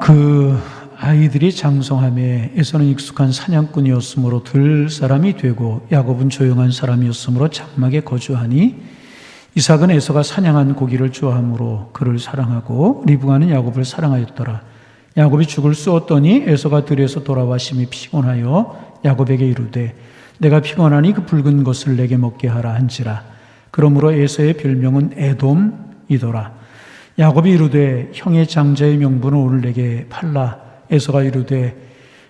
그 아이들이 장성함에 에서는 익숙한 사냥꾼이었으므로 들 사람이 되고 야곱은 조용한 사람이었으므로 장막에 거주하니 이삭은 에서가 사냥한 고기를 좋아하므로 그를 사랑하고 리브가는 야곱을 사랑하였더라. 야곱이 죽을 쏘었더니 에서가 들에서 돌아와 심히 피곤하여 야곱에게 이르되 내가 피곤하니 그 붉은 것을 내게 먹게 하라 한지라. 그러므로 에서의 별명은 에돔이더라. 야곱이 이르되 형의 장자의 명분을 오늘 내게 팔라. 에서가 이르되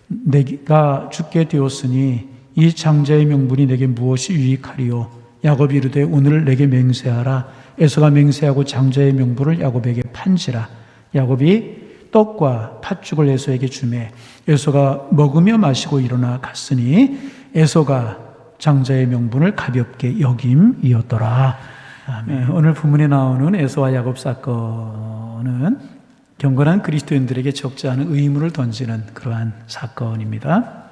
내가 죽게 되었으니 이 장자의 명분이 내게 무엇이 유익하리요. 야곱이 이르되 오늘 내게 맹세하라. 에서가 맹세하고 장자의 명분을 야곱에게 판지라. 야곱이 떡과 팥죽을 에서에게 주매 에서가 먹으며 마시고 일어나 갔으니 에서가 장자의 명분을 가볍게 여김이었더라. 오늘 본문에 나오는 에서와 야곱 사건은 경건한 그리스도인들에게 적지 않은 의문을 던지는 그러한 사건입니다.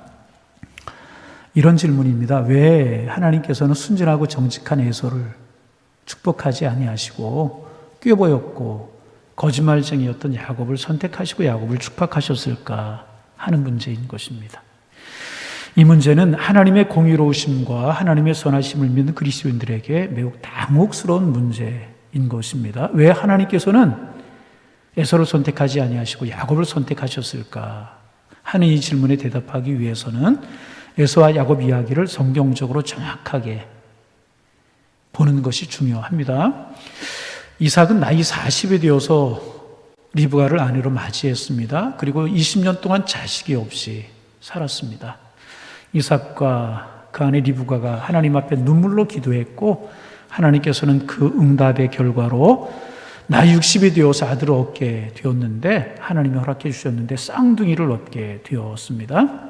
이런 질문입니다. 왜 하나님께서는 순진하고 정직한 에서를 축복하지 아니하시고 꾀보였고 거짓말쟁이였던 야곱을 선택하시고 야곱을 축복하셨을까 하는 문제인 것입니다. 이 문제는 하나님의 공의로우심과 하나님의 선하심을 믿는 그리스도인들에게 매우 당혹스러운 문제인 것입니다. 왜 하나님께서는 에서를 선택하지 아니하시고 야곱을 선택하셨을까 하는 이 질문에 대답하기 위해서는 에서와 야곱 이야기를 성경적으로 정확하게 보는 것이 중요합니다. 이삭은 나이 40이 되어서 리브가를 아내로 맞이했습니다. 그리고 20년 동안 자식이 없이 살았습니다. 이삭과 그 아내 리브가가 하나님 앞에 눈물로 기도했고 하나님께서는 그 응답의 결과로 나이 60이 되어서 아들을 얻게 되었는데 하나님이 허락해 주셨는데 쌍둥이를 얻게 되었습니다.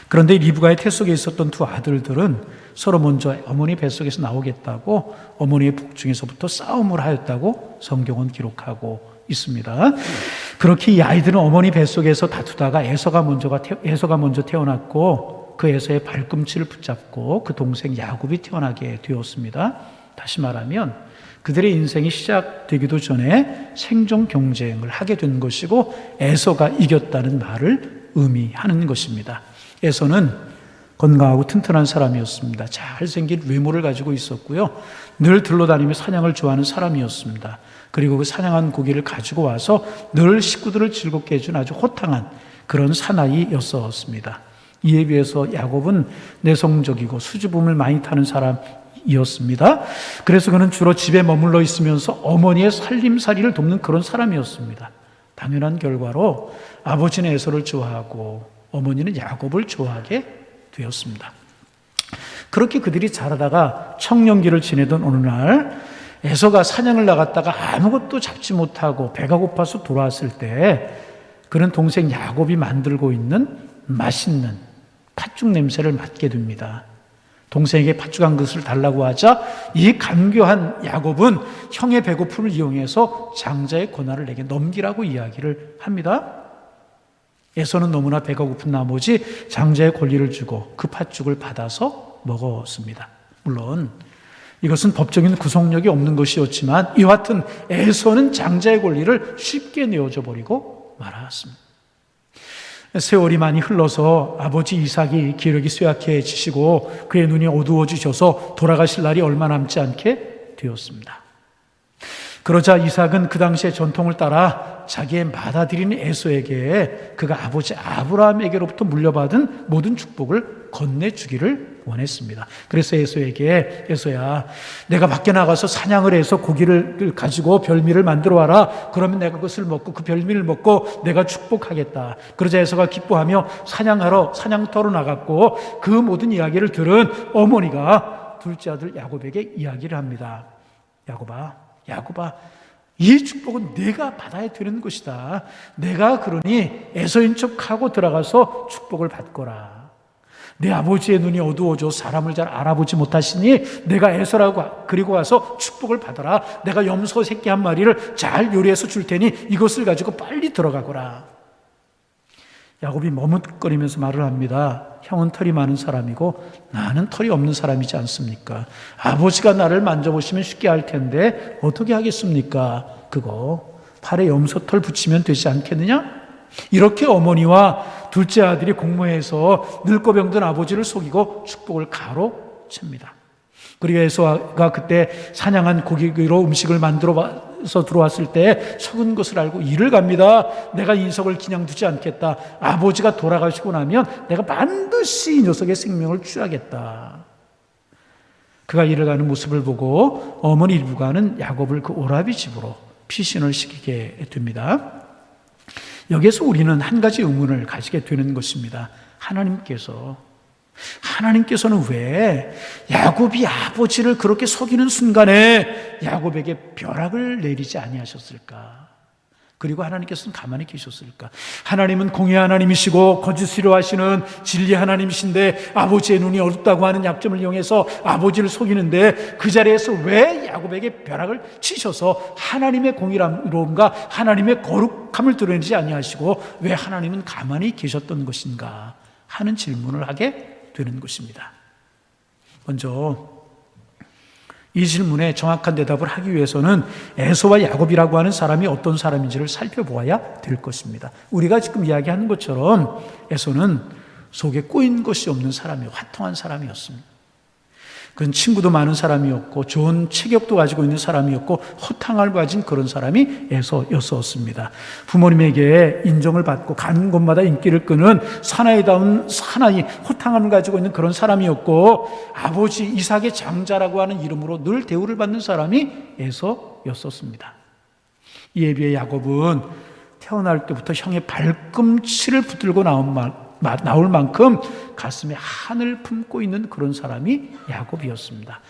그런데 리브가의 태 속에 있었던 두 아들들은 서로 먼저 어머니 뱃속에서 나오겠다고 어머니의 복중에서부터 싸움을 하였다고 성경은 기록하고 있습니다. 그렇게 이 아이들은 어머니 뱃속에서 다투다가 에서가 먼저 태어났고 그 에서의 발꿈치를 붙잡고 그 동생 야곱이 태어나게 되었습니다. 다시 말하면 그들의 인생이 시작되기도 전에 생존 경쟁을 하게 된 것이고 에서가 이겼다는 말을 의미하는 것입니다. 에서는 건강하고 튼튼한 사람이었습니다. 잘생긴 외모를 가지고 있었고요. 늘 들러다니며 사냥을 좋아하는 사람이었습니다. 그리고 그 사냥한 고기를 가지고 와서 늘 식구들을 즐겁게 해준 아주 호탕한 그런 사나이였었습니다. 이에 비해서 야곱은 내성적이고 수줍음을 많이 타는 사람이었습니다. 그래서 그는 주로 집에 머물러 있으면서 어머니의 살림살이를 돕는 그런 사람이었습니다. 당연한 결과로 아버지는 에서를 좋아하고 어머니는 야곱을 좋아하게 되었습니다. 그렇게 그들이 자라다가 청년기를 지내던 어느 날 에서가 사냥을 나갔다가 아무것도 잡지 못하고 배가 고파서 돌아왔을 때 그는 동생 야곱이 만들고 있는 맛있는 팥죽 냄새를 맡게 됩니다. 동생에게 팥죽 한 그릇을 달라고 하자 이 간교한 야곱은 형의 배고픔을 이용해서 장자의 권한을 내게 넘기라고 이야기를 합니다. 에서는 너무나 배가 고픈 나머지 장자의 권리를 주고 그 팥죽을 받아서 먹었습니다. 물론 이것은 법적인 구속력이 없는 것이었지만 이와 같은 에서는 장자의 권리를 쉽게 내어줘 버리고 말았습니다. 세월이 많이 흘러서 아버지 이삭이 기력이 쇠약해지시고 그의 눈이 어두워지셔서 돌아가실 날이 얼마 남지 않게 되었습니다. 그러자 이삭은 그 당시의 전통을 따라 자기의 맏아들인 에서에게 그가 아버지 아브라함에게로부터 물려받은 모든 축복을 건네주기를 원했습니다. 그래서 에서에게 에서야 내가 밖에 나가서 사냥을 해서 고기를 가지고 별미를 만들어 와라. 그러면 내가 그것을 먹고 그 별미를 먹고 내가 축복하겠다. 그러자 에서가 기뻐하며 사냥터로 나갔고 그 모든 이야기를 들은 어머니가 둘째 아들 야곱에게 이야기를 합니다. 야곱아, 이 축복은 내가 받아야 되는 것이다. 내가 그러니 에서인 척하고 들어가서 축복을 받거라. 내 아버지의 눈이 어두워져 사람을 잘 알아보지 못하시니 내가 에서라고 그리고 와서 축복을 받아라. 내가 염소 새끼 한 마리를 잘 요리해서 줄 테니 이것을 가지고 빨리 들어가거라. 야곱이 머뭇거리면서 말을 합니다. 형은 털이 많은 사람이고 나는 털이 없는 사람이지 않습니까? 아버지가 나를 만져보시면 쉽게 알 텐데 어떻게 하겠습니까? 그거 팔에 염소털 붙이면 되지 않겠느냐? 이렇게 어머니와 둘째 아들이 공모해서 늙고 병든 아버지를 속이고 축복을 가로챕니다. 그리고 에서가 그때 사냥한 고기로 음식을 만들어서 들어왔을 때 속은 것을 알고 이를 갑니다. 내가 인석을 그냥 두지 않겠다. 아버지가 돌아가시고 나면 내가 반드시 이 녀석의 생명을 취하겠다. 그가 이를 가는 모습을 보고 어머니 일부가는 야곱을 그 오라비 집으로 피신을 시키게 됩니다. 여기에서 우리는 한 가지 의문을 가지게 되는 것입니다. 하나님께서는 왜 야곱이 아버지를 그렇게 속이는 순간에 야곱에게 벼락을 내리지 아니하셨을까? 그리고 하나님께서는 가만히 계셨을까? 하나님은 공의 하나님이시고 거짓으로 하시는 진리 하나님이신데 아버지의 눈이 어둡다고 하는 약점을 이용해서 아버지를 속이는데 그 자리에서 왜 야곱에게 벼락을 치셔서 하나님의 공의로움과 하나님의 거룩함을 드러내지 아니하시고 왜 하나님은 가만히 계셨던 것인가 하는 질문을 하게 되는 것입니다. 먼저 이 질문에 정확한 대답을 하기 위해서는 에서와 야곱이라고 하는 사람이 어떤 사람인지를 살펴보아야 될 것입니다. 우리가 지금 이야기하는 것처럼 에서는 속에 꼬인 것이 없는 사람이요, 화통한 사람이었습니다. 그는 친구도 많은 사람이었고 좋은 체격도 가지고 있는 사람이었고 호탕을 가진 그런 사람이 에서였습니다. 부모님에게 인정을 받고 가는 곳마다 인기를 끄는 사나이다운 사나이, 호탕함을 가지고 있는 그런 사람이었고 아버지 이삭의 장자라고 하는 이름으로 늘 대우를 받는 사람이 에서였었습니다. 이에 비해 야곱은 태어날 때부터 형의 발꿈치를 붙들고 나올 만큼 가슴에 한을 품고 있는 그런 사람이 야곱이었습니다.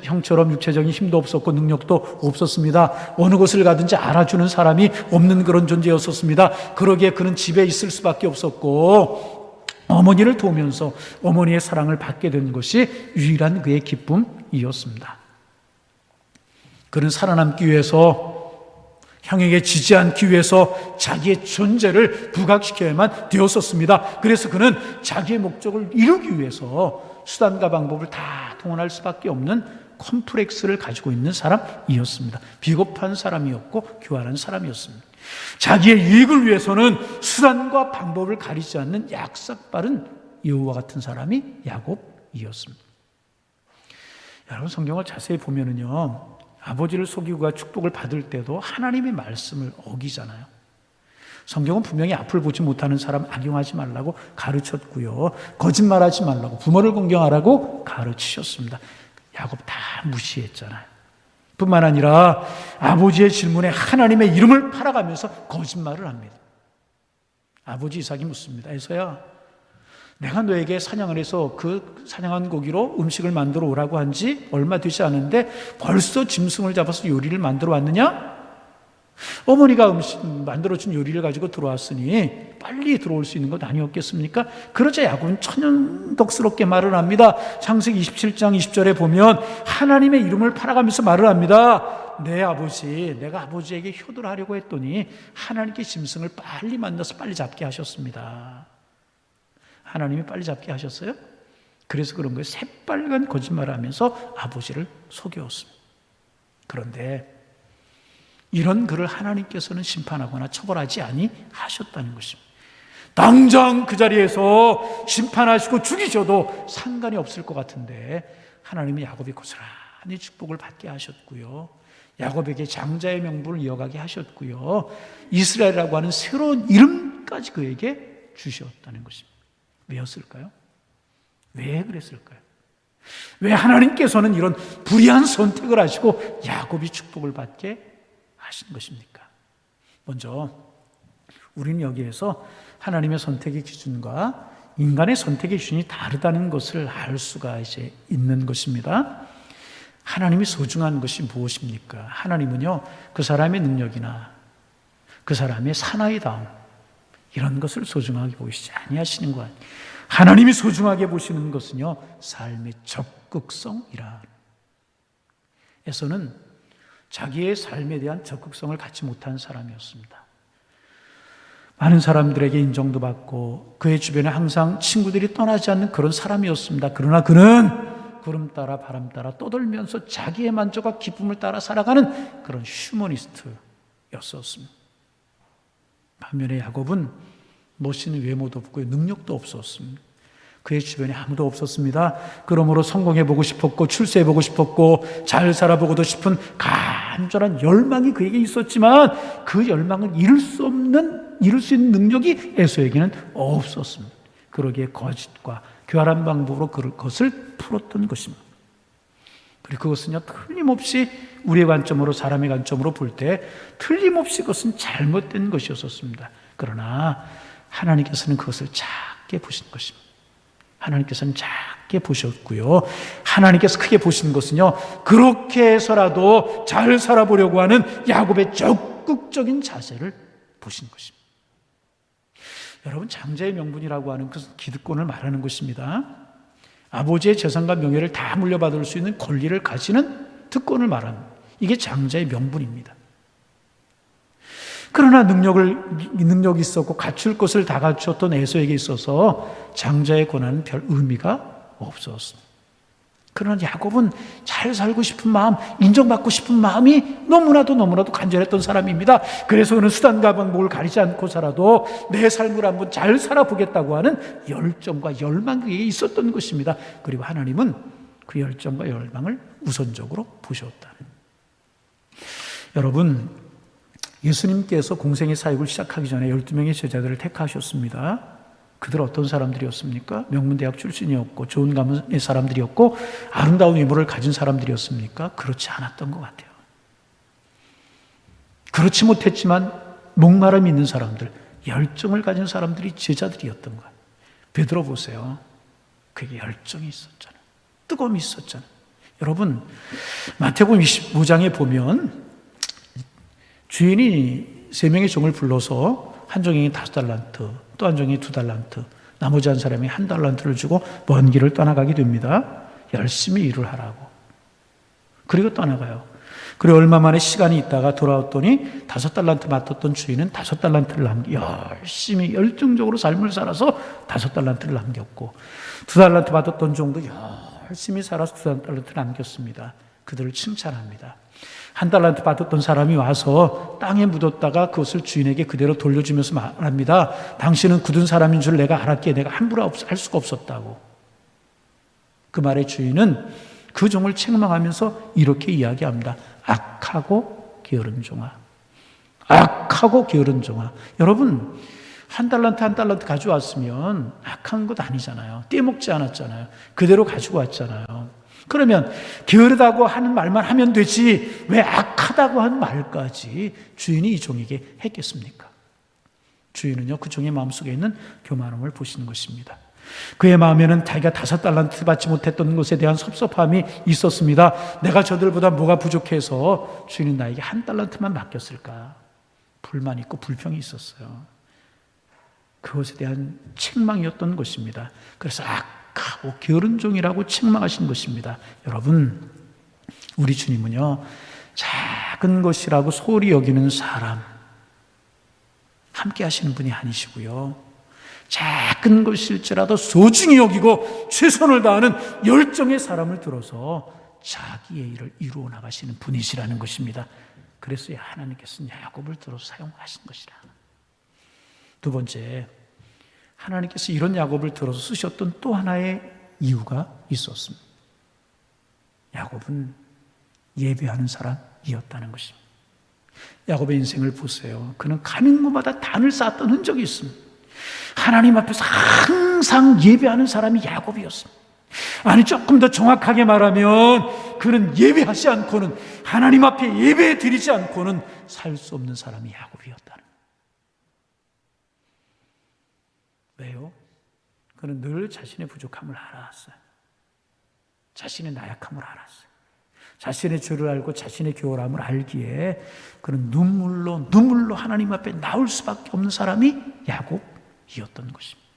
형처럼 육체적인 힘도 없었고 능력도 없었습니다. 어느 곳을 가든지 알아주는 사람이 없는 그런 존재였었습니다. 그러기에 그는 집에 있을 수밖에 없었고 어머니를 도우면서 어머니의 사랑을 받게 된 것이 유일한 그의 기쁨이었습니다. 그는 살아남기 위해서 형에게 지지 않기 위해서 자기의 존재를 부각시켜야만 되었었습니다. 그래서 그는 자기의 목적을 이루기 위해서 수단과 방법을 다 동원할 수밖에 없는 컴플렉스를 가지고 있는 사람이었습니다. 비겁한 사람이었고 교활한 사람이었습니다. 자기의 유익을 위해서는 수단과 방법을 가리지 않는 약삭빠른 여우와 같은 사람이 야곱이었습니다. 여러분 성경을 자세히 보면은요, 아버지를 속이고 축복을 받을 때도 하나님의 말씀을 어기잖아요. 성경은 분명히 앞을 보지 못하는 사람 악용하지 말라고 가르쳤고요, 거짓말하지 말라고, 부모를 공경하라고 가르치셨습니다. 야곱 다 무시했잖아요. 뿐만 아니라 아버지의 질문에 하나님의 이름을 팔아가면서 거짓말을 합니다. 아버지 이삭이 묻습니다. 에서야, 내가 너에게 사냥을 해서 그 사냥한 고기로 음식을 만들어 오라고 한 지 얼마 되지 않은데 벌써 짐승을 잡아서 요리를 만들어 왔느냐? 어머니가 만들어준 요리를 가지고 들어왔으니 빨리 들어올 수 있는 것 아니었겠습니까? 그러자 야곱은 천연덕스럽게 말을 합니다. 창세기 27장 20절에 보면 하나님의 이름을 팔아가면서 말을 합니다. 내가 아버지에게 효도를 하려고 했더니 하나님께 짐승을 빨리 만나서 빨리 잡게 하셨습니다. 하나님이 빨리 잡게 하셨어요? 그래서 그런 거예요. 새빨간 거짓말을 하면서 아버지를 속였습니다. 그런데 이런 그를 하나님께서는 심판하거나 처벌하지 아니하셨다는 것입니다. 당장 그 자리에서 심판하시고 죽이셔도 상관이 없을 것 같은데 하나님이 야곱이 고스란히 축복을 받게 하셨고요, 야곱에게 장자의 명분을 이어가게 하셨고요, 이스라엘이라고 하는 새로운 이름까지 그에게 주셨다는 것입니다. 왜였을까요? 왜 그랬을까요? 왜 하나님께서는 이런 불의한 선택을 하시고 야곱이 축복을 받게 하신 것입니까? 먼저 우리는 여기에서 하나님의 선택의 기준과 인간의 선택의 기준이 다르다는 것을 알 수가 있는 것입니다. 하나님이 소중한 것이 무엇입니까? 하나님은요, 그 사람의 능력이나 그 사람의 사나이다움 이런 것을 소중하게 보시지 아니하시는 것. 하나님이 소중하게 보시는 것은요, 삶의 적극성이라. 에서는 자기의 삶에 대한 적극성을 갖지 못한 사람이었습니다. 많은 사람들에게 인정도 받고 그의 주변에 항상 친구들이 떠나지 않는 그런 사람이었습니다. 그러나 그는 구름 따라 바람 따라 떠돌면서 자기의 만족과 기쁨을 따라 살아가는 그런 휴머니스트였었습니다. 반면에 야곱은 멋있는 외모도 없고 능력도 없었습니다. 그의 주변에 아무도 없었습니다. 그러므로 성공해보고 싶었고 출세해보고 싶었고 잘 살아보고도 싶은 간절한 열망이 그에게 있었지만 그 열망을 이룰 수 있는 능력이 에서에게는 없었습니다. 그러기에 거짓과 교활한 방법으로 그것을 풀었던 것입니다. 그리고 그것은요, 틀림없이 우리의 관점으로, 사람의 관점으로 볼 때 틀림없이 그것은 잘못된 것이었었습니다. 그러나 하나님께서는 그것을 작게 보신 것입니다. 하나님께서는 작게 보셨고요, 하나님께서 크게 보신 것은요, 그렇게 해서라도 잘 살아보려고 하는 야곱의 적극적인 자세를 보신 것입니다. 여러분, 장자의 명분이라고 하는 것은 기득권을 말하는 것입니다. 아버지의 재산과 명예를 다 물려받을 수 있는 권리를 가지는 특권을 말하는, 이게 장자의 명분입니다. 그러나 능력이 있었고 갖출 것을 다 갖추었던 에서에게 있어서 장자의 권한은 별 의미가 없었습니다. 그러나 야곱은 잘 살고 싶은 마음, 인정받고 싶은 마음이 너무나도 간절했던 사람입니다. 그래서 그는 수단과 방법을 가리지 않고 살아도 내 삶을 한번 잘 살아보겠다고 하는 열정과 열망이 있었던 것입니다. 그리고 하나님은 그 열정과 열망을 우선적으로 보셨다는. 여러분, 예수님께서 공생의 사역을 시작하기 전에 12명의 제자들을 택하셨습니다. 그들 어떤 사람들이었습니까? 명문대학 출신이었고 좋은 가문의 사람들이었고 아름다운 외모를 가진 사람들이었습니까? 그렇지 않았던 것 같아요. 그렇지 못했지만 목마름이 있는 사람들, 열정을 가진 사람들이 제자들이었던 거예요. 베드로 보세요. 그게 열정이 있었잖아요. 뜨거움이 있었잖아요. 여러분, 마태복음 25장에 보면 주인이 3명의 종을 불러서 한 종에게 5달란트, 또 한 종에게 2달란트, 나머지 한 사람이 1달란트를 주고 먼 길을 떠나가게 됩니다. 열심히 일을 하라고. 그리고 떠나가요. 그리고 얼마 만에 시간이 있다가 돌아왔더니 5달란트 맡았던 주인은 5달란트를 열심히 열정적으로 삶을 살아서 5달란트를 남겼고, 2달란트 받았던 종도 열심히 살아서 2달란트를 남겼습니다. 그들을 칭찬합니다. 1달란트 받았던 사람이 와서 땅에 묻었다가 그것을 주인에게 그대로 돌려주면서 말합니다. 당신은 굳은 사람인 줄 내가 알았기에 내가 함부로 할 수가 없었다고. 그 말의 주인은 그 종을 책망하면서 이렇게 이야기합니다. 악하고 게으른 종아. 악하고 게으른 종아. 여러분, 1달란트 가져왔으면 악한 것 아니잖아요. 떼먹지 않았잖아요. 그대로 가지고 왔잖아요. 그러면 게으르다고 하는 말만 하면 되지 왜 악하다고 하는 말까지 주인이 이 종에게 했겠습니까? 주인은요, 그 종의 마음속에 있는 교만함을 보시는 것입니다. 그의 마음에는 자기가 5달란트 받지 못했던 것에 대한 섭섭함이 있었습니다. 내가 저들보다 뭐가 부족해서 주인은 나에게 1달란트만 맡겼을까? 불만이 있고 불평이 있었어요. 그것에 대한 책망이었던 것입니다. 그래서 악하고 게으른 종이라고 책망하신 것입니다. 여러분, 우리 주님은요, 작은 것이라고 소홀히 여기는 사람 함께 하시는 분이 아니시고요, 작은 것일지라도 소중히 여기고 최선을 다하는 열정의 사람을 들어서 자기의 일을 이루어 나가시는 분이시라는 것입니다. 그래서 하나님께서는 야곱을 들어서 사용하신 것이라. 두 번째, 하나님께서 이런 야곱을 들어서 쓰셨던 또 하나의 이유가 있었습니다. 야곱은 예배하는 사람이었다는 것입니다. 야곱의 인생을 보세요. 그는 가는 곳마다 단을 쌓았던 흔적이 있습니다. 하나님 앞에서 항상 예배하는 사람이 야곱이었습니다. 아니, 조금 더 정확하게 말하면 그는 예배하지 않고는, 하나님 앞에 예배 드리지 않고는 살 수 없는 사람이 야곱이었다는. 왜요? 그는 늘 자신의 부족함을 알았어요. 자신의 나약함을 알았어요. 자신의 죄를 알고 자신의 교활함을 알기에 그는 눈물로 하나님 앞에 나올 수밖에 없는 사람이 야곱이었던 것입니다.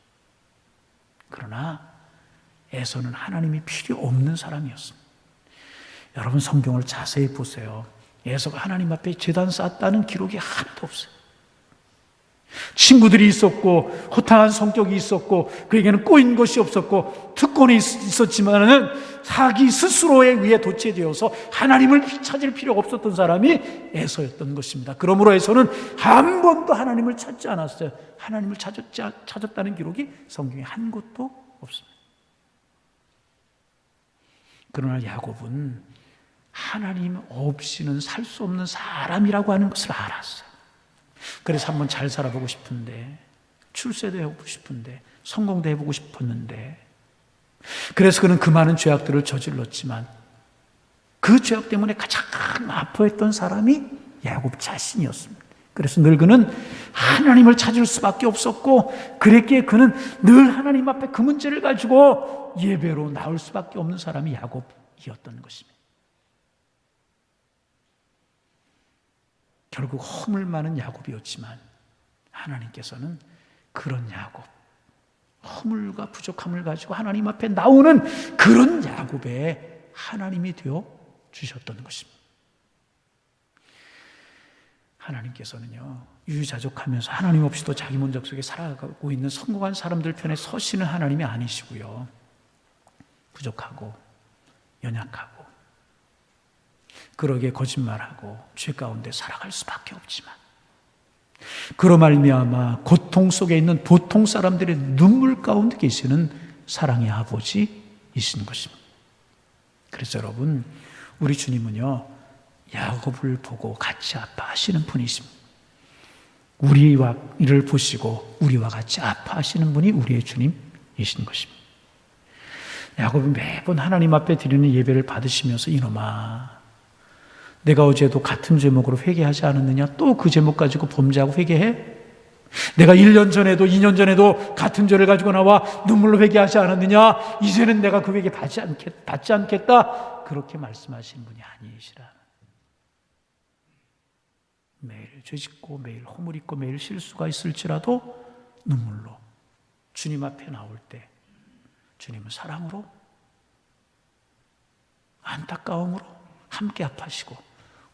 그러나 에서는 하나님이 필요 없는 사람이었습니다. 여러분, 성경을 자세히 보세요. 에서가 하나님 앞에 제단 쌓았다는 기록이 하나도 없어요. 친구들이 있었고 호탕한 성격이 있었고 그에게는 꼬인 것이 없었고 특권이 있었지만은 자기 스스로에 의해 도취되어서 하나님을 찾을 필요가 없었던 사람이 에서였던 것입니다. 그러므로 에서는 한 번도 하나님을 찾지 않았어요. 하나님을 찾았다는 기록이 성경에 한 곳도 없습니다. 그러나 야곱은 하나님 없이는 살 수 없는 사람이라고 하는 것을 알았어요. 그래서 한번 잘 살아보고 싶은데, 출세도 해보고 싶은데, 성공도 해보고 싶었는데, 그래서 그는 그 많은 죄악들을 저질렀지만 그 죄악 때문에 가장 아파했던 사람이 야곱 자신이었습니다. 그래서 늘 그는 하나님을 찾을 수밖에 없었고, 그랬기에 그는 늘 하나님 앞에 그 문제를 가지고 예배로 나올 수밖에 없는 사람이 야곱이었던 것입니다. 결국 허물 많은 야곱이었지만 하나님께서는 그런 야곱, 허물과 부족함을 가지고 하나님 앞에 나오는 그런 야곱의 하나님이 되어 주셨던 것입니다. 하나님께서는요, 유유자족하면서 하나님 없이도 자기 문적 속에 살아가고 있는 성공한 사람들 편에 서시는 하나님이 아니시고요, 부족하고 연약하고 그러기에 거짓말하고 죄 가운데 살아갈 수밖에 없지만, 그로 말미암아 고통 속에 있는 보통 사람들의 눈물 가운데 계시는 사랑의 아버지이신 것입니다. 그래서 여러분, 우리 주님은요, 야곱을 보고 같이 아파하시는 분이십니다. 우리와 이를 보시고 우리와 같이 아파하시는 분이 우리의 주님이신 것입니다. 야곱은 매번 하나님 앞에 드리는 예배를 받으시면서, 이놈아, 내가 어제도 같은 제목으로 회개하지 않았느냐? 또 그 제목 가지고 범죄하고 회개해? 내가 1년 전에도 2년 전에도 같은 죄를 가지고 나와 눈물로 회개하지 않았느냐? 이제는 내가 그 회개 받지 않겠다. 그렇게 말씀하시는 분이 아니시라. 매일 죄짓고 매일 허물 있고 매일 실수가 있을지라도 눈물로 주님 앞에 나올 때 주님은 사랑으로, 안타까움으로 함께 아파하시고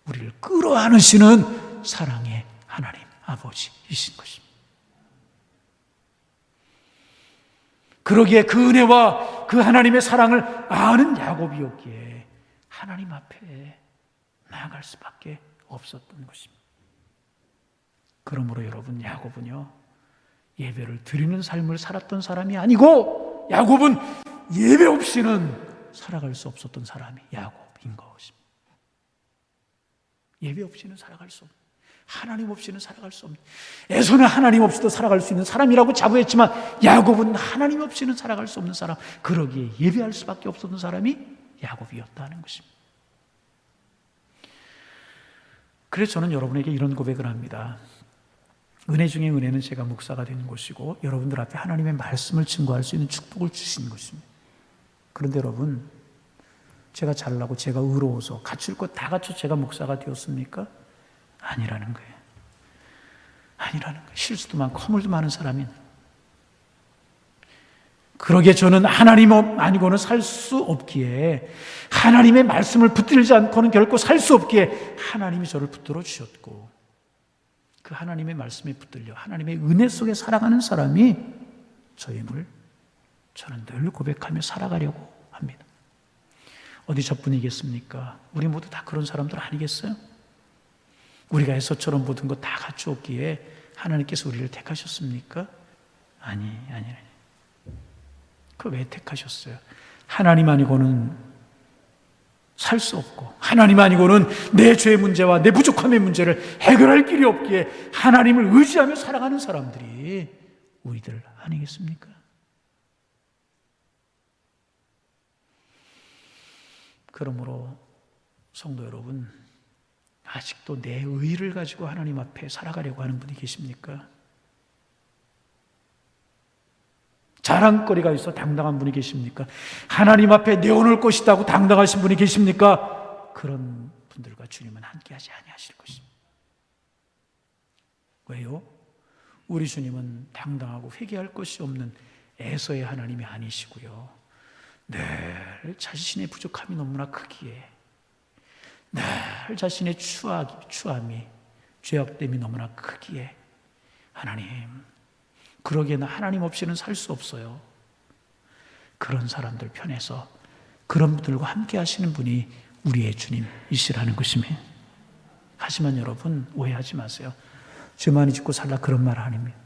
우리를 끌어안으시는 사랑의 하나님 아버지이신 것입니다. 그러기에 그 은혜와 그 하나님의 사랑을 아는 야곱이었기에 하나님 앞에 나아갈 수밖에 없었던 것입니다. 그러므로 여러분, 야곱은요, 예배를 드리는 삶을 살았던 사람이 아니고, 야곱은 예배 없이는 살아갈 수 없었던 사람이 야곱인 것입니다. 예배 없이는 살아갈 수 없는, 하나님 없이는 살아갈 수 없는, 에서는 하나님 없이도 살아갈 수 있는 사람이라고 자부했지만 야곱은 하나님 없이는 살아갈 수 없는 사람, 그러기에 예배할 수밖에 없었던 사람이 야곱이었다는 것입니다. 그래서 저는 여러분에게 이런 고백을 합니다. 은혜 중에 은혜는 제가 목사가 되는 것이고 여러분들 앞에 하나님의 말씀을 증거할 수 있는 축복을 주신 것입니다. 그런데 여러분, 제가 잘나고 제가 의로워서 갖출 것 다 갖춰 제가 목사가 되었습니까? 아니라는 거예요. 아니라는 거예요. 실수도 많고 허물도 많은 사람이. 그러기에 저는 하나님 아니고는 살 수 없기에, 하나님의 말씀을 붙들지 않고는 결코 살 수 없기에 하나님이 저를 붙들어 주셨고, 그 하나님의 말씀에 붙들려 하나님의 은혜 속에 살아가는 사람이 저임을 저는 늘 고백하며 살아가려고 합니다. 어디 저뿐이겠습니까? 우리 모두 다 그런 사람들 아니겠어요? 우리가 에서처럼 모든 것 다 갖추었기에 하나님께서 우리를 택하셨습니까? 아니. 그 왜 택하셨어요? 하나님 아니고는 살 수 없고, 하나님 아니고는 내 죄의 문제와 내 부족함의 문제를 해결할 길이 없기에 하나님을 의지하며 살아가는 사람들이 우리들 아니겠습니까? 그러므로 성도 여러분, 아직도 내 의의를 가지고 하나님 앞에 살아가려고 하는 분이 계십니까? 자랑거리가 있어 당당한 분이 계십니까? 하나님 앞에 내어놓을 것이 있다고 당당하신 분이 계십니까? 그런 분들과 주님은 함께하지 아니하실 것입니다. 왜요? 우리 주님은 당당하고 회개할 것이 없는 에서의 하나님이 아니시고요, 늘 자신의 부족함이 너무나 크기에, 늘 자신의 추함이, 죄악됨이 너무나 크기에 하나님, 그러기에는 하나님 없이는 살 수 없어요. 그런 사람들 편에서 그런 분들과 함께 하시는 분이 우리의 주님이시라는 것입니다. 하지만 여러분, 오해하지 마세요. 죄만이 짓고 살라, 그런 말 아닙니다.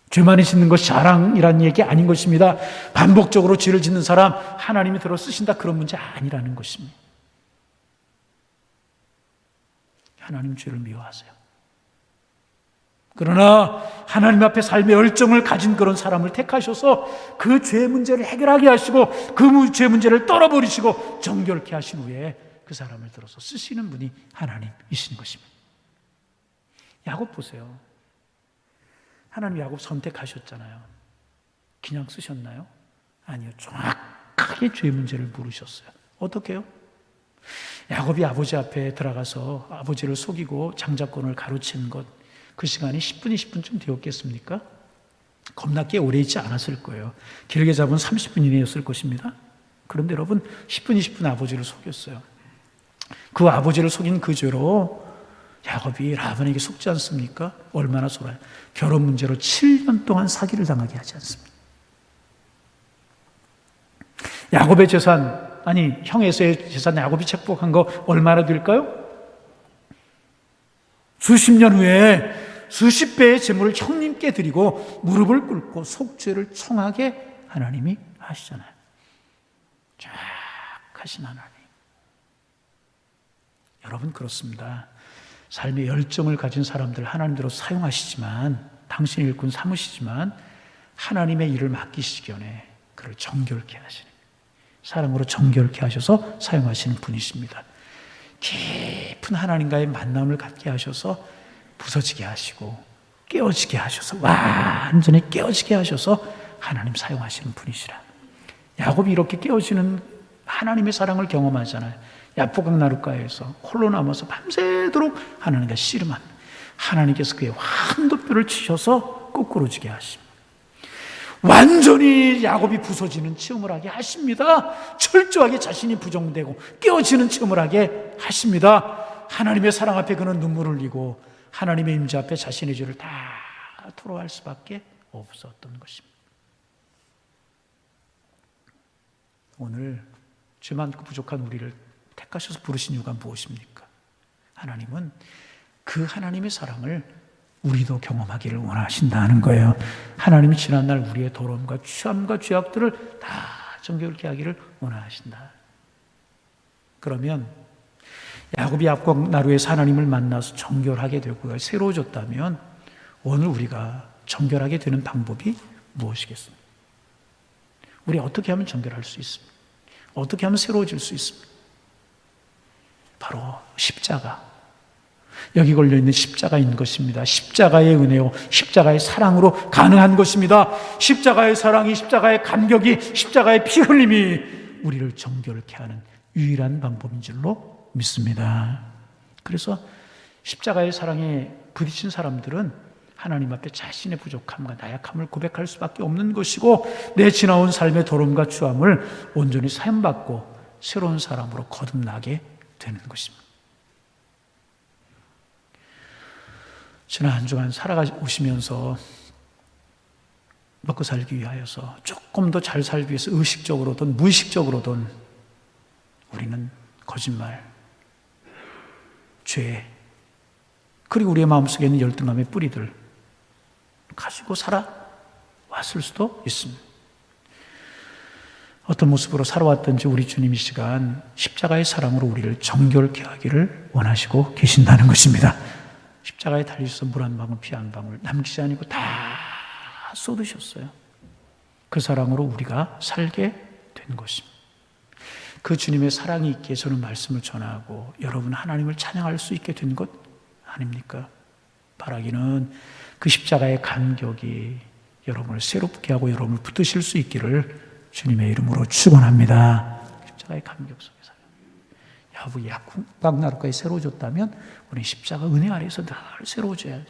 죄만이 짓는 것이 자랑이라는 얘기 아닌 것입니다. 반복적으로 죄를 짓는 사람 하나님이 들어 쓰신다, 그런 문제 아니라는 것입니다. 하나님 죄를 미워하세요. 그러나 하나님 앞에 삶의 열정을 가진 그런 사람을 택하셔서 그 죄 문제를 해결하게 하시고 그 죄 문제를 떨어버리시고 정결케 하신 후에 그 사람을 들어서 쓰시는 분이 하나님이신 것입니다. 야곱 보세요. 하나님 야곱 선택하셨잖아요. 그냥 쓰셨나요? 아니요. 정확하게 죄 문제를 물으셨어요. 어떻게 해요? 야곱이 아버지 앞에 들어가서 아버지를 속이고 장자권을 가로챈 것, 그 시간이 10분, 20분쯤 되었겠습니까? 겁나 꽤 오래 있지 않았을 거예요. 길게 잡으면 30분 이내였을 것입니다. 그런데 여러분, 10분, 20분 아버지를 속였어요. 그 아버지를 속인 그 죄로 야곱이 라반에게 속지 않습니까? 얼마나 속아요? 결혼 문제로 7년 동안 사기를 당하게 하지 않습니까? 야곱의 재산, 아니 형 에서의 재산 야곱이 책복한 거 얼마나 될까요? 수십 년 후에 수십 배의 재물을 형님께 드리고 무릎을 꿇고 속죄를 청하게 하나님이 하시잖아요. 착하신 하나님. 여러분, 그렇습니다. 삶의 열정을 가진 사람들 하나님대로 사용하시지만, 당신의 일꾼 삼으시지만 하나님의 일을 맡기시기 전에 그를 정결케 하시는, 사랑으로 정결케 하셔서 사용하시는 분이십니다. 깊은 하나님과의 만남을 갖게 하셔서 부서지게 하시고 깨어지게 하셔서, 완전히 깨어지게 하셔서 하나님 사용하시는 분이시라. 야곱이 이렇게 깨어지는 하나님의 사랑을 경험하잖아요. 야복강 나룻가에서 홀로 남아서 밤새도록 하나님과 씨름합니다. 하나님께서 그의 환도뼈를 치셔서 거꾸로지게 하십니다. 완전히 야곱이 부서지는 체험을 하게 하십니다. 철저하게 자신이 부정되고 깨어지는 체험을 하게 하십니다. 하나님의 사랑 앞에 그는 눈물을 흘리고 하나님의 임재 앞에 자신의 죄를 다 토로할 수밖에 없었던 것입니다. 오늘 죄 많고 부족한 우리를 택하셔서 부르신 이유가 무엇입니까? 하나님은 그 하나님의 사랑을 우리도 경험하기를 원하신다는 거예요. 하나님이 지난날 우리의 더러움과 취함과 죄악들을 다 정결케 하기를 원하신다. 그러면 야곱이 야복 나루에서 하나님을 만나서 정결하게 되고 새로워졌다면 오늘 우리가 정결하게 되는 방법이 무엇이겠습니까? 우리 어떻게 하면 정결할 수 있습니까? 어떻게 하면 새로워질 수 있습니까? 바로 십자가, 여기 걸려있는 십자가인 것입니다. 십자가의 은혜요, 십자가의 사랑으로 가능한 것입니다. 십자가의 사랑이, 십자가의 감격이, 십자가의 피 흘림이 우리를 정결케 하는 유일한 방법인 줄로 믿습니다. 그래서 십자가의 사랑에 부딪힌 사람들은 하나님 앞에 자신의 부족함과 나약함을 고백할 수밖에 없는 것이고, 내 지나온 삶의 더러움과 추함을 온전히 사용받고 새로운 사람으로 거듭나게 되는 것입니다. 지난 한 주간 살아오시면서 먹고 살기 위하여서 조금 더 잘 살기 위해서 의식적으로든 무의식적으로든 우리는 거짓말, 죄, 그리고 우리의 마음속에 있는 열등감의 뿌리들 가지고 살아왔을 수도 있습니다. 어떤 모습으로 살아왔든지 우리 주님 이 시간 십자가의 사랑으로 우리를 정결케 하기를 원하시고 계신다는 것입니다. 십자가에 달리셔서 물 한 방울 피 한 방울 남기지 않고 다 쏟으셨어요. 그 사랑으로 우리가 살게 된 것입니다. 그 주님의 사랑이 있기에 저는 말씀을 전하고 여러분 하나님을 찬양할 수 있게 된 것 아닙니까? 바라기는 그 십자가의 감격이 여러분을 새롭게 하고 여러분을 붙드실 수 있기를 주님의 이름으로 축원합니다. 십자가의 감격 속에서 야곱이 야복 나룻가에 새로워졌다면 우리 십자가 은혜 아래에서 늘 새로워져야 돼요.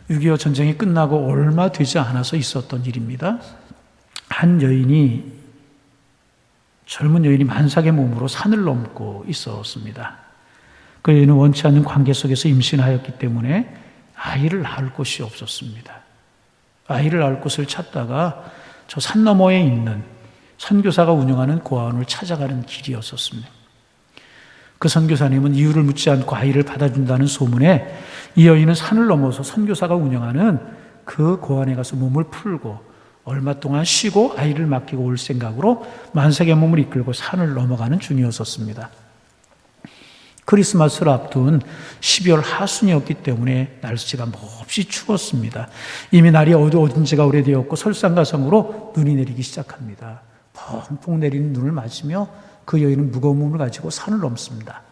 6.25 전쟁이 끝나고 얼마 되지 않아서 있었던 일입니다. 한 여인이, 젊은 여인이 만삭의 몸으로 산을 넘고 있었습니다. 그 여인은 원치 않는 관계 속에서 임신하였기 때문에 아이를 낳을 곳이 없었습니다. 아이를 낳을 곳을 찾다가 저 산 너머에 있는 선교사가 운영하는 고아원을 찾아가는 길이었었습니다. 그 선교사님은 이유를 묻지 않고 아이를 받아준다는 소문에 이 여인은 산을 넘어서 선교사가 운영하는 그 고아원에 가서 몸을 풀고 얼마 동안 쉬고 아이를 맡기고 올 생각으로 만삭의 몸을 이끌고 산을 넘어가는 중이었었습니다. 크리스마스를 앞둔 12월 하순이었기 때문에 날씨가 몹시 추웠습니다. 이미 날이 어두워진 지가 오래되었고 설상가성으로 눈이 내리기 시작합니다. 펑펑 내리는 눈을 맞으며 그 여인은 무거운 몸을 가지고 산을 넘습니다.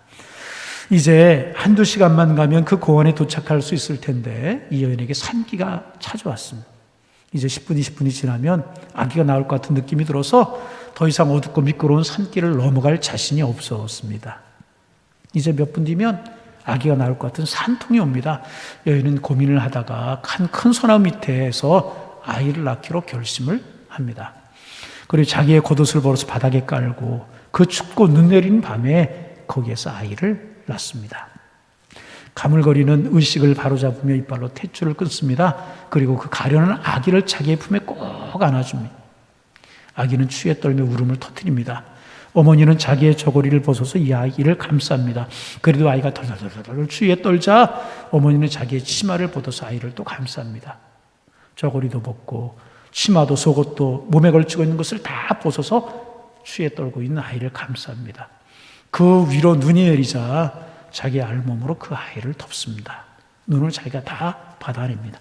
이제 한두 시간만 가면 그 고원에 도착할 수 있을 텐데 이 여인에게 산기가 찾아왔습니다. 이제 10분, 20분이 지나면 아기가 나올 것 같은 느낌이 들어서 더 이상 어둡고 미끄러운 산길을 넘어갈 자신이 없었습니다. 이제 몇 분 뒤면 아기가 나올 것 같은 산통이 옵니다. 여인은 고민을 하다가 한 큰 소나무 밑에서 아이를 낳기로 결심을 합니다. 그리고 자기의 겉옷을 벌어서 바닥에 깔고 그 춥고 눈 내리는 밤에 거기에서 아이를 낳습니다. 가물거리는 의식을 바로잡으며 이빨로 탯줄을 끊습니다. 그리고 그 가련한 아기를 자기의 품에 꼭 안아줍니다. 아기는 추위에 떨며 울음을 터뜨립니다. 어머니는 자기의 저고리를 벗어서 이 아이를 감쌉니다. 그래도 아이가 덜덜덜덜 추위에 떨자 어머니는 자기의 치마를 벗어서 아이를 또 감쌉니다. 저고리도 벗고 치마도 속옷도 몸에 걸치고 있는 것을 다 벗어서 추위에 떨고 있는 아이를 감쌉니다. 그 위로 눈이 내리자 자기 알몸으로 그 아이를 덮습니다. 눈을 자기가 다 받아냅니다.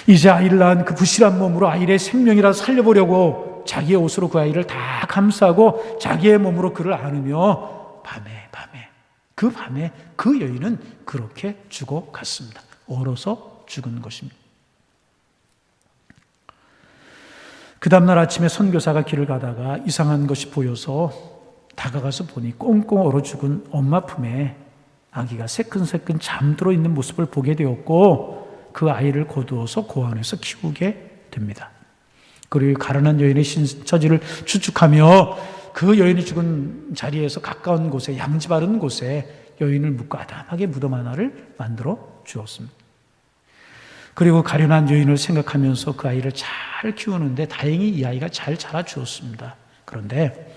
이제 아이를 낳은 그 부실한 몸으로 아이의 생명이라도 살려보려고 자기의 옷으로 그 아이를 다 감싸고 자기의 몸으로 그를 안으며 밤에 그 여인은 그렇게 죽어갔습니다. 얼어서 죽은 것입니다. 그 다음날 아침에 선교사가 길을 가다가 이상한 것이 보여서 다가가서 보니 꽁꽁 얼어 죽은 엄마 품에 아기가 새끈새끈 잠들어 있는 모습을 보게 되었고 그 아이를 거두어서 고아원에서 키우게 됩니다. 그리고 가련한 여인의 신처지를 추측하며 그 여인이 죽은 자리에서 가까운 곳에 양지 바른 곳에 여인을 묻고 아담하게 무덤 하나를 만들어 주었습니다. 그리고 가련한 여인을 생각하면서 그 아이를 잘 키우는데 다행히 이 아이가 잘 자라 주었습니다. 그런데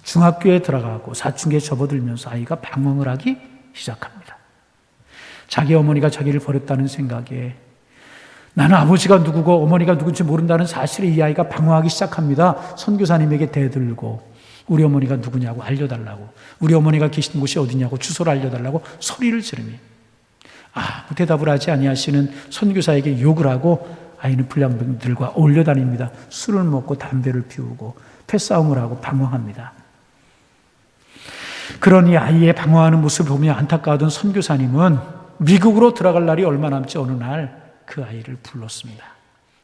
중학교에 들어가고 사춘기에 접어들면서 아이가 방황을 하기 시작합니다. 자기 어머니가 자기를 버렸다는 생각에 나는 아버지가 누구고 어머니가 누군지 모른다는 사실에 이 아이가 방황하기 시작합니다. 선교사님에게 대들고 우리 어머니가 누구냐고 알려달라고, 우리 어머니가 계신 곳이 어디냐고 주소를 알려달라고 소리를 지르며 아무 대답을 하지 아니하시는 선교사에게 욕을 하고 아이는 불량병들과 어울려 다닙니다. 술을 먹고 담배를 피우고 패싸움을 하고 방황합니다. 그러니 아이의 방황하는 모습을 보며 안타까웠던 선교사님은 미국으로 들어갈 날이 얼마 남지 어느 날 그 아이를 불렀습니다.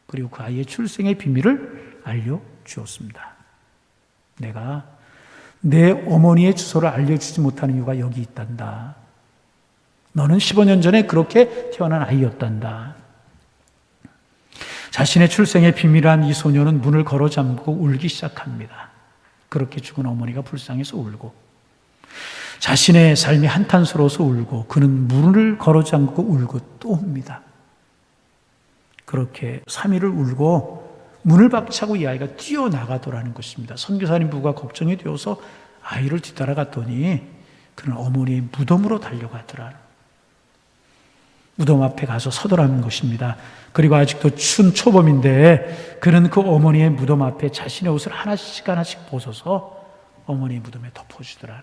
그리고 그 아이의 출생의 비밀을 알려주었습니다. 내가 내 어머니의 주소를 알려주지 못하는 이유가 여기 있단다. 너는 15년 전에 그렇게 태어난 아이였단다. 자신의 출생의 비밀한 이 소녀는 문을 걸어 잠그고 울기 시작합니다. 그렇게 죽은 어머니가 불쌍해서 울고 자신의 삶이 한탄스러워서 울고 그는 문을 걸어 잠그고 울고 또 옵니다. 그렇게 3일을 울고 문을 박차고 이 아이가 뛰어나가더라는 것입니다. 선교사님 부부가 걱정이 되어서 아이를 뒤따라갔더니 그는 어머니의 무덤으로 달려가더라. 무덤 앞에 가서 서더라는 것입니다. 그리고 아직도 춘 초봄인데 그는 그 어머니의 무덤 앞에 자신의 옷을 하나씩 벗어서 어머니의 무덤에 덮어주더라는,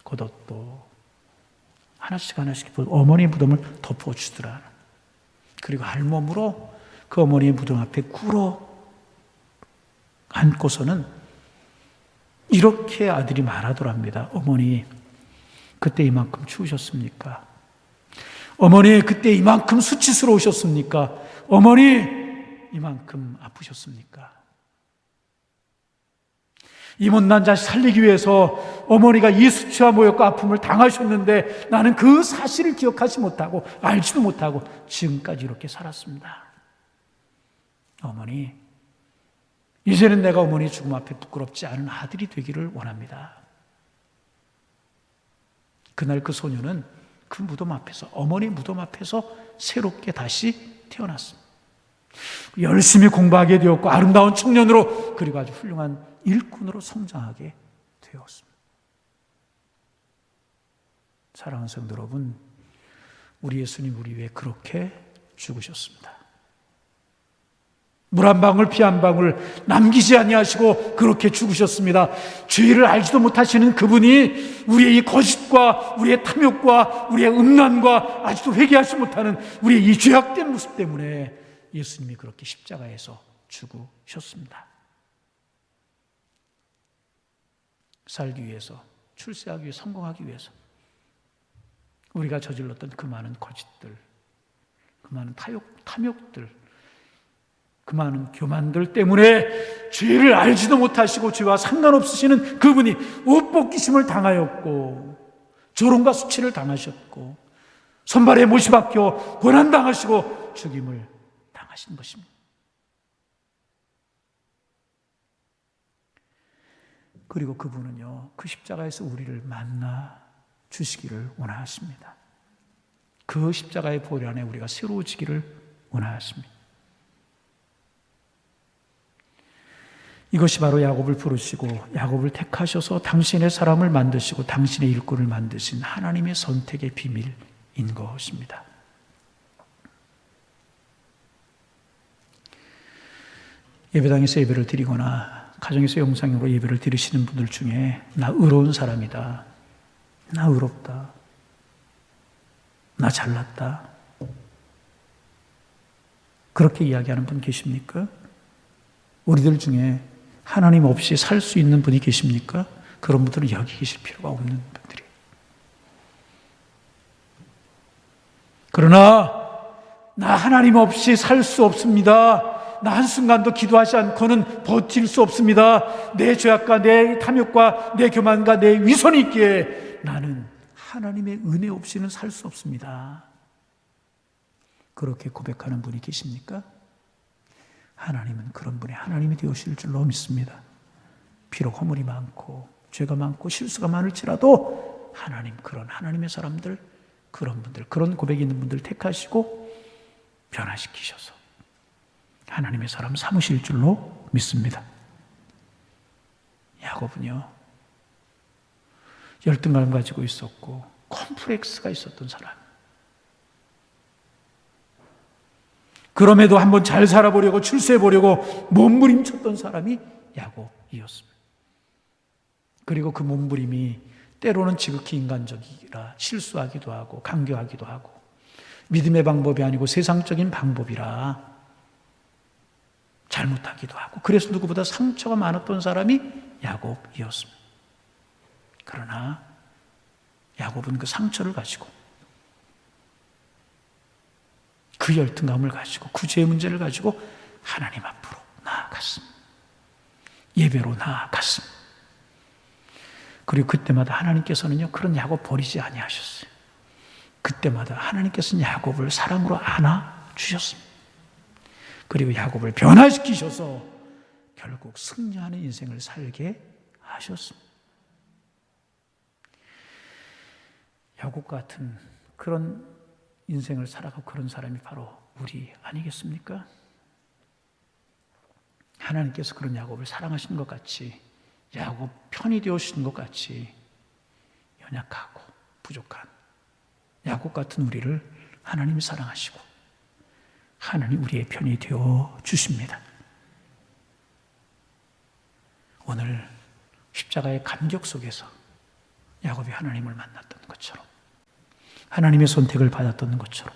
겉옷도 하나씩 어머니의 무덤을 덮어주더라는, 그리고 알몸으로 그 어머니의 무덤 앞에 꿇어 앉고서는 이렇게 아들이 말하더랍니다. 어머니, 그때 이만큼 추우셨습니까? 어머니, 그때 이만큼 수치스러우셨습니까? 어머니, 이만큼 아프셨습니까? 이 못난 자식 살리기 위해서 어머니가 이 수치와 모욕과 아픔을 당하셨는데 나는 그 사실을 기억하지 못하고 알지도 못하고 지금까지 이렇게 살았습니다. 어머니, 이제는 내가 어머니 죽음 앞에 부끄럽지 않은 아들이 되기를 원합니다. 그날 그 소녀는 그 무덤 앞에서, 어머니 무덤 앞에서 새롭게 다시 태어났습니다. 열심히 공부하게 되었고 아름다운 청년으로, 그리고 아주 훌륭한 일꾼으로 성장하게 되었습니다. 사랑하는 성도 여러분, 우리 예수님 우리 위해 그렇게 죽으셨습니다. 물 한 방울 피 한 방울 남기지 아니하시고 그렇게 죽으셨습니다. 죄를 알지도 못하시는 그분이 우리의 이 거짓과 우리의 탐욕과 우리의 음란과 아직도 회개하지 못하는 우리의 이 죄악된 모습 때문에 예수님이 그렇게 십자가에서 죽으셨습니다. 살기 위해서, 출세하기 위해서, 성공하기 위해서 우리가 저질렀던 그 많은 거짓들, 그 많은 탐욕들, 그 많은 교만들 때문에 죄를 알지도 못하시고 죄와 상관없으시는 그분이 옷 벗기심을 당하였고 조롱과 수치를 당하셨고 선발에 못이 박혀 고난당하시고 죽임을 당하신 것입니다. 그리고 그분은요, 그 십자가에서 우리를 만나 주시기를 원하십니다. 그 십자가의 보혈 안에 우리가 새로워지기를 원하십니다. 이것이 바로 야곱을 부르시고 야곱을 택하셔서 당신의 사람을 만드시고 당신의 일꾼을 만드신 하나님의 선택의 비밀인 것입니다. 예배당에서 예배를 드리거나 가정에서 영상으로 예배를 드리시는 분들 중에 나 의로운 사람이다, 나 의롭다, 나 잘났다, 그렇게 이야기하는 분 계십니까? 우리들 중에 하나님 없이 살 수 있는 분이 계십니까? 그런 분들은 여기 계실 필요가 없는 분들이에요. 그러나 나 하나님 없이 살 수 없습니다. 나 한순간도 기도하지 않고는 버틸 수 없습니다. 내 죄악과 내 탐욕과 내 교만과 내 위선이 있기에 나는 하나님의 은혜 없이는 살 수 없습니다. 그렇게 고백하는 분이 계십니까? 하나님은 그런 분이 하나님이 되오실 줄로 믿습니다. 비록 허물이 많고 죄가 많고 실수가 많을지라도 하나님, 그런 하나님의 사람들, 그런 분들, 그런 고백이 있는 분들 택하시고 변화시키셔서 하나님의 사람 삼으실 줄로 믿습니다. 야곱은요, 열등감 가지고 있었고 컴플렉스가 있었던 사람, 그럼에도 한번 잘 살아보려고 출세해보려고 몸부림쳤던 사람이 야곱이었습니다. 그리고 그 몸부림이 때로는 지극히 인간적이라 실수하기도 하고 강교하기도 하고 믿음의 방법이 아니고 세상적인 방법이라 잘못하기도 하고, 그래서 누구보다 상처가 많았던 사람이 야곱이었습니다. 그러나 야곱은 그 상처를 가지고, 그 열등감을 가지고, 그 죄의 문제를 가지고 하나님 앞으로 나아갔습니다. 예배로 나아갔습니다. 그리고 그때마다 하나님께서는요, 그런 야곱 버리지 아니하셨어요. 그때마다 하나님께서는 야곱을 사랑으로 안아주셨습니다. 그리고 야곱을 변화시키셔서 결국 승리하는 인생을 살게 하셨습니다. 야곱 같은 그런 인생을 살아가고 그런 사람이 바로 우리 아니겠습니까? 하나님께서 그런 야곱을 사랑하시는 것 같이, 야곱 편이 되어주시는 것 같이 연약하고 부족한 야곱 같은 우리를 하나님이 사랑하시고 하나님 우리의 편이 되어 주십니다. 오늘 십자가의 감격 속에서 야곱이 하나님을 만났던 것처럼, 하나님의 선택을 받았던 것처럼,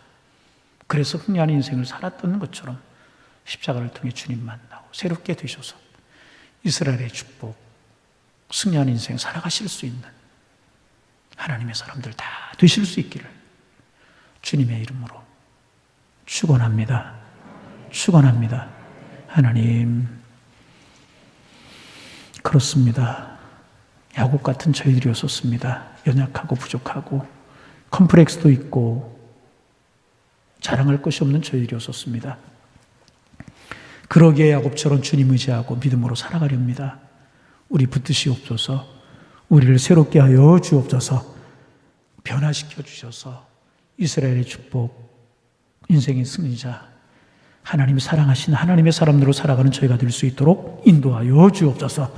그래서 승리하는 인생을 살았던 것처럼 십자가를 통해 주님 만나고 새롭게 되셔서 이스라엘의 축복, 승리하는 인생 살아가실 수 있는 하나님의 사람들 다 되실 수 있기를 주님의 이름으로 축원합니다. 축원합니다. 하나님, 그렇습니다. 야곱 같은 저희들이었었습니다. 연약하고 부족하고 컴플렉스도 있고 자랑할 것이 없는 저희들이었었습니다. 그러기에 야곱처럼 주님 의지하고 믿음으로 살아가렵니다. 우리 붙드시옵소서. 우리를 새롭게 하여 주옵소서. 변화시켜 주셔서 이스라엘의 축복, 인생의 승리자, 하나님이 사랑하신 하나님의 사람들로 살아가는 저희가 될 수 있도록 인도하여 주옵소서.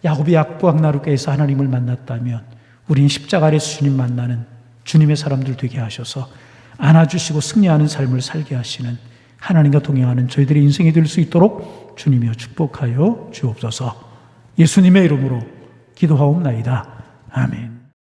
야곱이 약부학 나룻개에서 하나님을 만났다면 우린 십자가 아래서 주님 만나는 주님의 사람들 되게 하셔서 안아주시고 승리하는 삶을 살게 하시는 하나님과 동행하는 저희들의 인생이 될 수 있도록 주님이여 축복하여 주옵소서. 예수님의 이름으로 기도하옵나이다. 아멘.